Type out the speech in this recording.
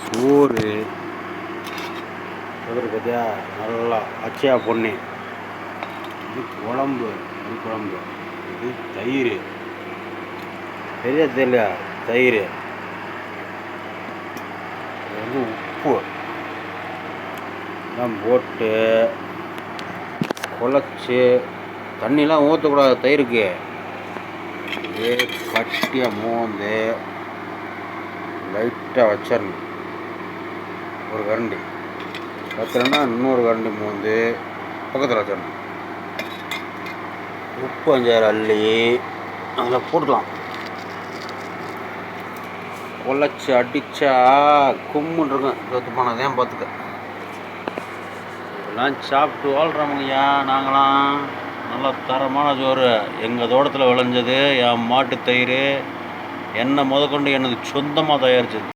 சோறு சோறு பார்த்தியா, நல்லா பச்சையாக பொண்ணு. இது குழம்பு, இது குழம்பு. இது தயிர், சரியா தெரியலையா, தயிர். இது வந்து உப்பு எல்லாம் போட்டு குழச்சி, தண்ணிலாம் ஊற்றக்கூடாது தயிருக்கு. இதே கட்டியாக மோந்து லைட்டாக வச்சிடணும். ஒரு கரண்டி வச்சிடனா இன்னொரு கரண்டி மோந்து பக்கத்தில் வச்சிடணும். உப்பு 5 அள்ளி அதில் போட்டுக்கலாம். குழச்சி அடித்தா கும்முன்னு இருக்கும். சொத்து போனதையும் பார்த்துக்க. இதெல்லாம் சாப்பிட்டு வாழ்கிறோமுங்கய்யா நாங்களாம். நல்லா தரமான சோறு, எங்கள் தோட்டத்தில் விளைஞ்சது, என் மாட்டு தயிர், எண்ணெய் முதற்கொண்டு எனது சொந்தமாக தயாரிச்சது.